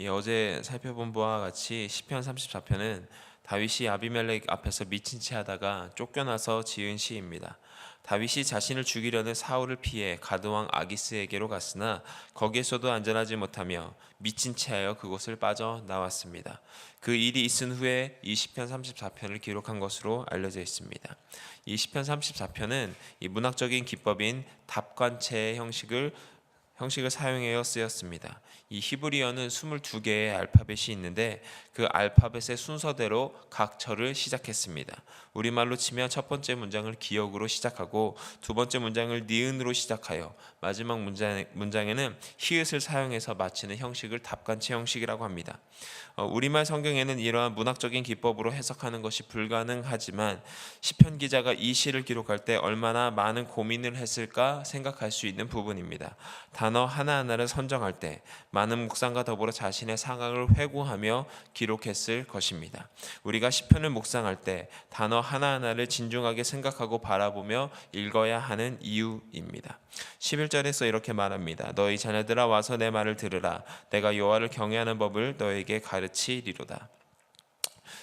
어제 살펴본 바와 같이 시편 34편은 다윗이 아비멜렉 앞에서 미친 채 하다가 쫓겨나서 지은 시입니다. 다윗이 자신을 죽이려는 사울을 피해 가드왕 아기스에게로 갔으나 거기에서도 안전하지 못하며 미친 채하여 그곳을 빠져나왔습니다. 그 일이 있은 후에 이 시편 34편을 기록한 것으로 알려져 있습니다. 이 시편 34편은 이 문학적인 기법인 답관체의 형식을 사용하여 쓰였습니다. 이 히브리어는 22개의 알파벳이 있는데 그 알파벳의 순서대로 각 절을 시작했습니다. 우리말로 치면 첫 번째 문장을 기역으로 시작하고 두 번째 문장을 니은으로 시작하여 마지막 문장에는 히읗을 사용해서 마치는 형식을 답관체 형식이라고 합니다. 우리말 성경에는 이러한 문학적인 기법으로 해석하는 것이 불가능하지만 시편 기자가 이 시를 기록할 때 얼마나 많은 고민을 했을까 생각할 수 있는 부분입니다. 단어 하나하나를 선정할 때 많은 묵상과 더불어 자신의 상황을 회고하며 기록했을 것입니다. 우리가 시편을 묵상할 때 단어 하나하나를 진중하게 생각하고 바라보며 읽어야 하는 이유입니다. 11절에서 이렇게 말합니다. 너희 자녀들아 와서 내 말을 들으라. 내가 여호와를 경외하는 법을 너에게 가르치리로다.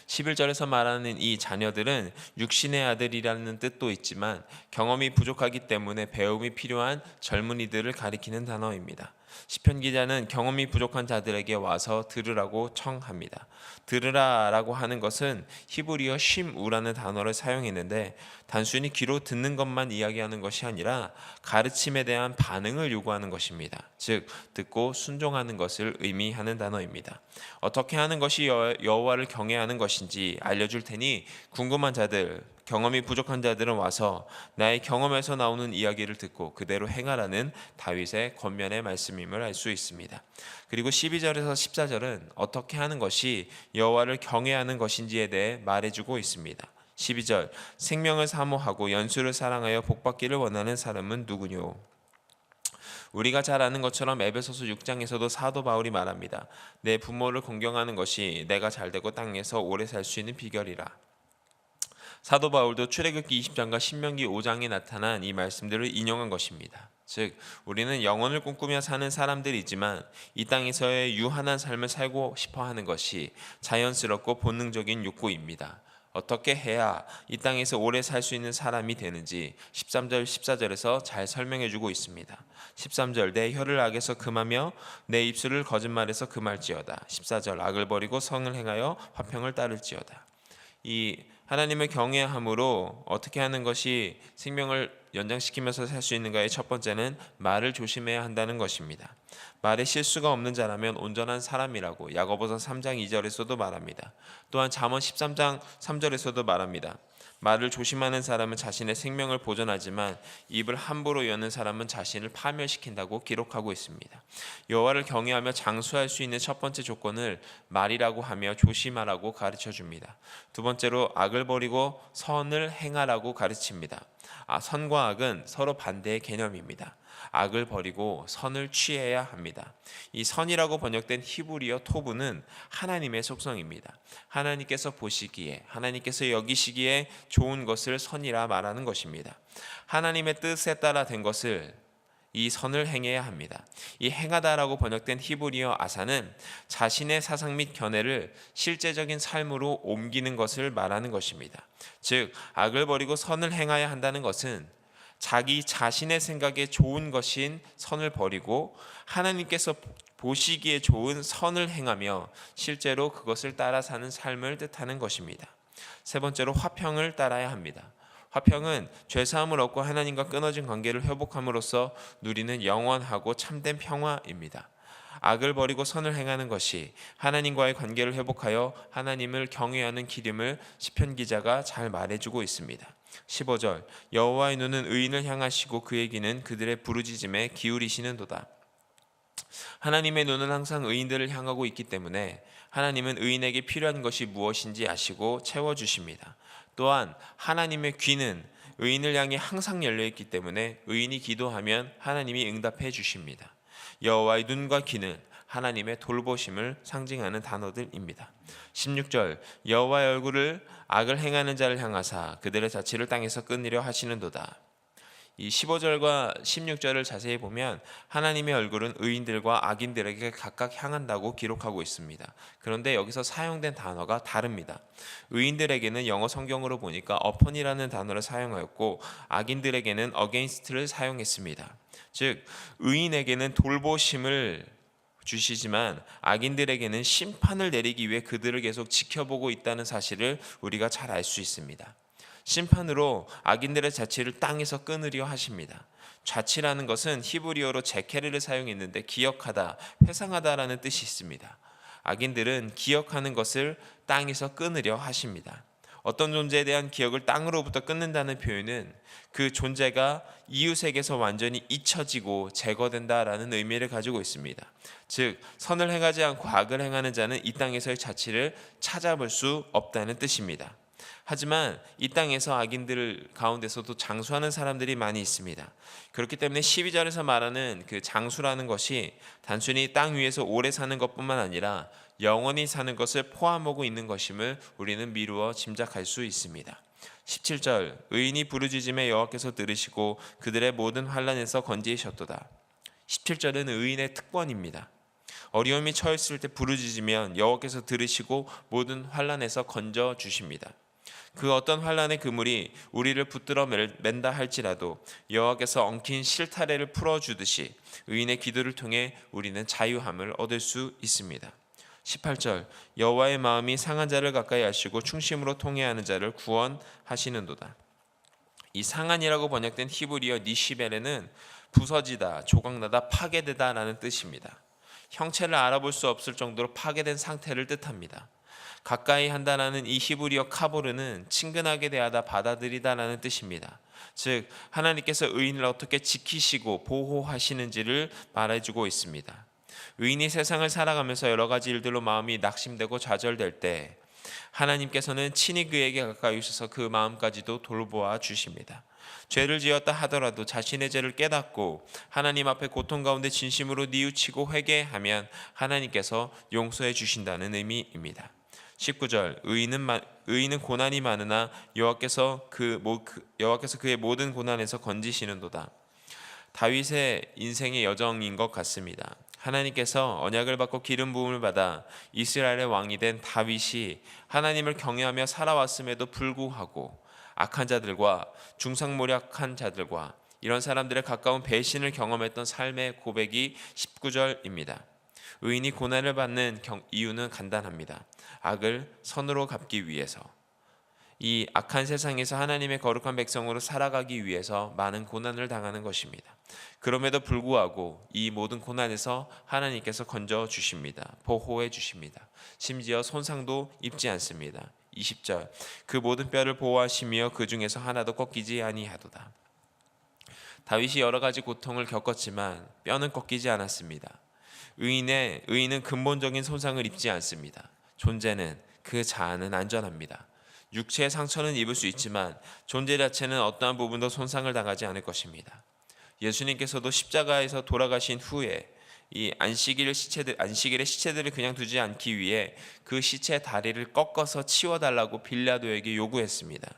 11절에서 말하는 이 자녀들은 육신의 아들이라는 뜻도 있지만 경험이 부족하기 때문에 배움이 필요한 젊은이들을 가리키는 단어입니다. 시편 기자는 경험이 부족한 자들에게 와서 들으라고 청합니다. 들으라라고 하는 것은 히브리어 쉼우라는 단어를 사용했는데 단순히 귀로 듣는 것만 이야기하는 것이 아니라 가르침에 대한 반응을 요구하는 것입니다. 즉 듣고 순종하는 것을 의미하는 단어입니다. 어떻게 하는 것이 여호와를 경외하는 것인지 알려줄 테니 궁금한 자들, 경험이 부족한 자들은 와서 나의 경험에서 나오는 이야기를 듣고 그대로 행하라는 다윗의 권면의 말씀임을 알 수 있습니다. 그리고 12절에서 14절은 어떻게 하는 것이 여호와를 경외하는 것인지에 대해 말해주고 있습니다. 12절 생명을 사모하고 연수를 사랑하여 복받기를 원하는 사람은 누구뇨? 우리가 잘 아는 것처럼 에베소서 6장에서도 사도 바울이 말합니다. 내 부모를 공경하는 것이 내가 잘되고 땅에서 오래 살 수 있는 비결이라. 사도 바울도 출애굽기 20장과 신명기 5장에 나타난 이 말씀들을 인용한 것입니다. 즉 우리는 영혼을 꿈꾸며 사는 사람들이지만 이 땅에서의 유한한 삶을 살고 싶어 하는 것이 자연스럽고 본능적인 욕구입니다. 어떻게 해야 이 땅에서 오래 살 수 있는 사람이 되는지 13절 14절에서 잘 설명해 주고 있습니다. 13절 내 혀를 악에서 금하며 내 입술을 거짓말에서 금할지어다. 14절 악을 버리고 성을 행하여 화평을 따를지어다. 이 하나님을 경외함으로 어떻게 하는 것이 생명을 연장시키면서 살 수 있는가의 첫 번째는 말을 조심해야 한다는 것입니다. 말에 실수가 없는 자라면 온전한 사람이라고 야고보서 3장 2절에서도 말합니다. 또한 잠언 13장 3절에서도 말합니다. 말을 조심하는 사람은 자신의 생명을 보존하지만 입을 함부로 여는 사람은 자신을 파멸시킨다고 기록하고 있습니다. 여호와를 경외하며 장수할 수 있는 첫 번째 조건을 말이라고 하며 조심하라고 가르쳐 줍니다. 두 번째로 악을 버리고 선을 행하라고 가르칩니다. 선과 악은 서로 반대의 개념입니다. 악을 버리고 선을 취해야 합니다. 이 선이라고 번역된 히브리어 토브는 하나님의 속성입니다. 하나님께서 보시기에, 하나님께서 여기시기에 좋은 것을 선이라 말하는 것입니다. 하나님의 뜻에 따라 된 것을 이 선을 행해야 합니다. 이 행하다라고 번역된 히브리어 아사는 자신의 사상 및 견해를 실제적인 삶으로 옮기는 것을 말하는 것입니다. 즉 악을 버리고 선을 행해야 한다는 것은 자기 자신의 생각에 좋은 것인 선을 버리고 하나님께서 보시기에 좋은 선을 행하며 실제로 그것을 따라 사는 삶을 뜻하는 것입니다. 세 번째로 화평을 따라야 합니다. 화평은 죄사함을 얻고 하나님과 끊어진 관계를 회복함으로써 누리는 영원하고 참된 평화입니다. 악을 버리고 선을 행하는 것이 하나님과의 관계를 회복하여 하나님을 경외하는 길임을 시편 기자가 잘 말해주고 있습니다. 15절 여호와의 눈은 의인을 향하시고 그의 귀는 그들의 부르짖음에 기울이시는도다. 하나님의 눈은 항상 의인들을 향하고 있기 때문에 하나님은 의인에게 필요한 것이 무엇인지 아시고 채워주십니다. 또한 하나님의 귀는 의인을 향해 항상 열려있기 때문에 의인이 기도하면 하나님이 응답해 주십니다. 여호와의 눈과 귀는 하나님의 돌보심을 상징하는 단어들입니다. 16절 여호와의 얼굴을 악을 행하는 자를 향하사 그들의 자취를 땅에서 끊으려 하시는도다. 이 15절과 16절을 자세히 보면 하나님의 얼굴은 의인들과 악인들에게 각각 향한다고 기록하고 있습니다. 그런데 여기서 사용된 단어가 다릅니다. 의인들에게는 영어 성경으로 보니까 upon이라는 단어를 사용하였고 악인들에게는 against를 사용했습니다. 즉 의인에게는 돌보심을 주시지만 악인들에게는 심판을 내리기 위해 그들을 계속 지켜보고 있다는 사실을 우리가 잘 알 수 있습니다. 심판으로 악인들의 자취를 땅에서 끊으려 하십니다. 자취라는 것은 히브리어로 제케르를 사용했는데 기억하다, 회상하다라는 뜻이 있습니다. 악인들은 기억하는 것을 땅에서 끊으려 하십니다. 어떤 존재에 대한 기억을 땅으로부터 끊는다는 표현은 그 존재가 이웃에게서 완전히 잊혀지고 제거된다라는 의미를 가지고 있습니다. 즉 선을 행하지 않고 악을 행하는 자는 이 땅에서의 자취를 찾아볼 수 없다는 뜻입니다. 하지만 이 땅에서 악인들 가운데서도 장수하는 사람들이 많이 있습니다. 그렇기 때문에 12절에서 말하는 그 장수라는 것이 단순히 땅 위에서 오래 사는 것뿐만 아니라 영원히 사는 것을 포함하고 있는 것임을 우리는 미루어 짐작할 수 있습니다. 17절 의인이 부르짖음에 여호와께서 들으시고 그들의 모든 환난에서 건지셨도다. 17절은 의인의 특권입니다. 어려움이 처했을 때 부르짖으면 여호와께서 들으시고 모든 환난에서 건져 주십니다. 그 어떤 환난의 그물이 우리를 붙들어 맨다 할지라도 여호와께서 엉킨 실타래를 풀어주듯이 의인의 기도를 통해 우리는 자유함을 얻을 수 있습니다. 18절 여호와의 마음이 상한 자를 가까이 하시고 충심으로 통회하는 자를 구원하시는도다. 이 상한이라고 번역된 히브리어 니시벨에는 부서지다, 조각나다, 파괴되다 라는 뜻입니다. 형체를 알아볼 수 없을 정도로 파괴된 상태를 뜻합니다. 가까이 한다라는 이 히브리어 카보르는 친근하게 대하다, 받아들이다라는 뜻입니다. 즉 하나님께서 의인을 어떻게 지키시고 보호하시는지를 말해주고 있습니다. 의인이 세상을 살아가면서 여러 가지 일들로 마음이 낙심되고 좌절될 때 하나님께서는 친히 그에게 가까이 오셔서 그 마음까지도 돌보아 주십니다. 죄를 지었다 하더라도 자신의 죄를 깨닫고 하나님 앞에 고통 가운데 진심으로 뉘우치고 회개하면 하나님께서 용서해 주신다는 의미입니다. 19절 의인은 고난이 많으나 여호와께서 그의 모든 고난에서 건지시는도다. 다윗의 인생의 여정인 것 같습니다. 하나님께서 언약을 받고 기름 부음을 받아 이스라엘의 왕이 된 다윗이 하나님을 경외하며 살아왔음에도 불구하고 악한 자들과 중상모략한 자들과 이런 사람들의 가까운 배신을 경험했던 삶의 고백이 19절입니다. 의인이 고난을 받는 이유는 간단합니다. 악을 선으로 갚기 위해서, 이 악한 세상에서 하나님의 거룩한 백성으로 살아가기 위해서 많은 고난을 당하는 것입니다. 그럼에도 불구하고 이 모든 고난에서 하나님께서 건져 주십니다. 보호해 주십니다. 심지어 손상도 입지 않습니다. 20절 그 모든 뼈를 보호하시며 그 중에서 하나도 꺾이지 아니하도다. 다윗이 여러 가지 고통을 겪었지만 뼈는 꺾이지 않았습니다. 의인은 근본적인 손상을 입지 않습니다. 존재는 그 자아는 안전합니다. 육체의 상처는 입을 수 있지만 존재 자체는 어떠한 부분도 손상을 당하지 않을 것입니다. 예수님께서도 십자가에서 돌아가신 후에 이 안식일의 시체들을 그냥 두지 않기 위해 그 시체의 다리를 꺾어서 치워달라고 빌라도에게 요구했습니다.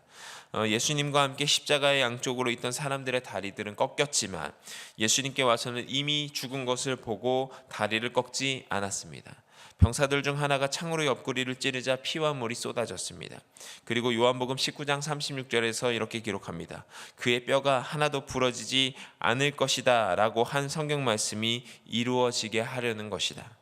예수님과 함께 십자가의 양쪽으로 있던 사람들의 다리들은 꺾였지만 예수님께 와서는 이미 죽은 것을 보고 다리를 꺾지 않았습니다. 병사들 중 하나가 창으로 옆구리를 찌르자 피와 물이 쏟아졌습니다. 그리고 요한복음 19장 36절에서 이렇게 기록합니다. 그의 뼈가 하나도 부러지지 않을 것이다 라고 한 성경 말씀이 이루어지게 하려는 것이다.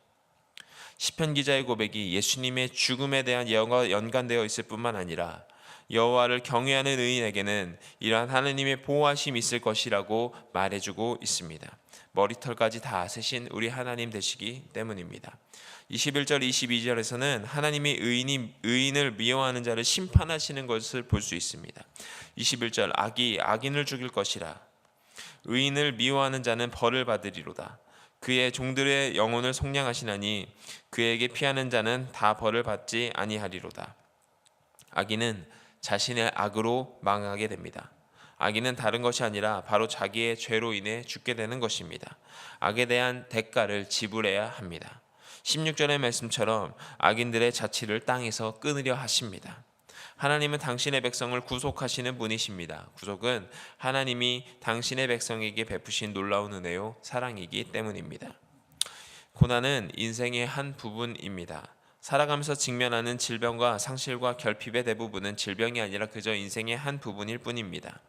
시편 기자의 고백이 예수님의 죽음에 대한 예언과 연관되어 있을 뿐만 아니라 여호와를 경외하는 의인에게는 이러한 하나님의 보호하심이 있을 것이라고 말해주고 있습니다. 머리털까지 다 세신 우리 하나님 되시기 때문입니다. 21절 22절에서는 하나님이 의인을 미워하는 자를 심판하시는 것을 볼 수 있습니다. 21절 악이 악인을 죽일 것이라. 의인을 미워하는 자는 벌을 받으리로다. 그의 종들의 영혼을 속량하시나니 그에게 피하는 자는 다 벌을 받지 아니하리로다. 악인은 자신의 악으로 망하게 됩니다. 악인은 다른 것이 아니라 바로 자기의 죄로 인해 죽게 되는 것입니다. 악에 대한 대가를 지불해야 합니다. 16절의 말씀처럼 악인들의 자취를 땅에서 끊으려 하십니다. 하나님은 당신의 백성을 구속하시는 분이십니다. 구속은 하나님이 당신의 백성에게 베푸신 놀라운 은혜요 사랑이기 때문입니다. 고난은 인생의 한 부분입니다. 살아가면서 직면하는 질병과 상실과 결핍의 대부분은 질병이 아니라 그저 인생의 한 부분일 뿐입니다.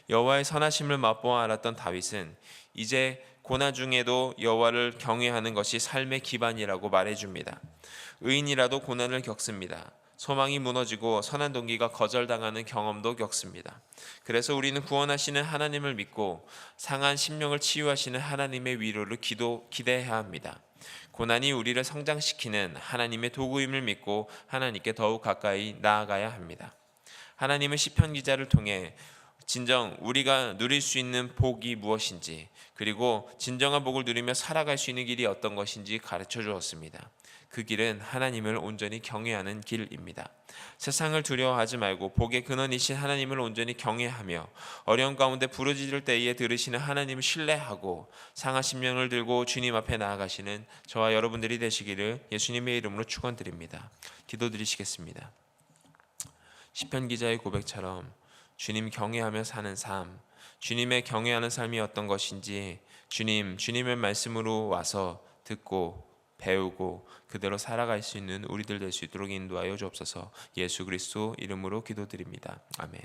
여호와의 선하심을 맛보아 알았던 다윗은 이제 고난 중에도 여호와를 경외하는 것이 삶의 기반이라고 말해줍니다. 의인이라도 고난을 겪습니다. 소망이 무너지고 선한 동기가 거절당하는 경험도 겪습니다. 그래서 우리는 구원하시는 하나님을 믿고 상한 심령을 치유하시는 하나님의 위로를 기대해야 합니다. 고난이 우리를 성장시키는 하나님의 도구임을 믿고 하나님께 더욱 가까이 나아가야 합니다. 하나님은 시편 기자를 통해 진정 우리가 누릴 수 있는 복이 무엇인지, 그리고 진정한 복을 누리며 살아갈 수 있는 길이 어떤 것인지 가르쳐 주었습니다. 그 길은 하나님을 온전히 경외하는 길입니다. 세상을 두려워하지 말고 복의 근원이신 하나님을 온전히 경외하며 어려운 가운데 부르짖을 때에 들으시는 하나님을 신뢰하고 상한 심령을 들고 주님 앞에 나아가시는 저와 여러분들이 되시기를 예수님의 이름으로 축원드립니다. 기도드리시겠습니다. 시편 기자의 고백처럼 주님 경외하며 사는 삶, 주님의 경외하는 삶이 어떤 것인지 주님의 말씀으로 와서 듣고 배우고 그대로 살아갈 수 있는 우리들 될 수 있도록 인도하여 주옵소서. 예수 그리스도 이름으로 기도드립니다. 아멘.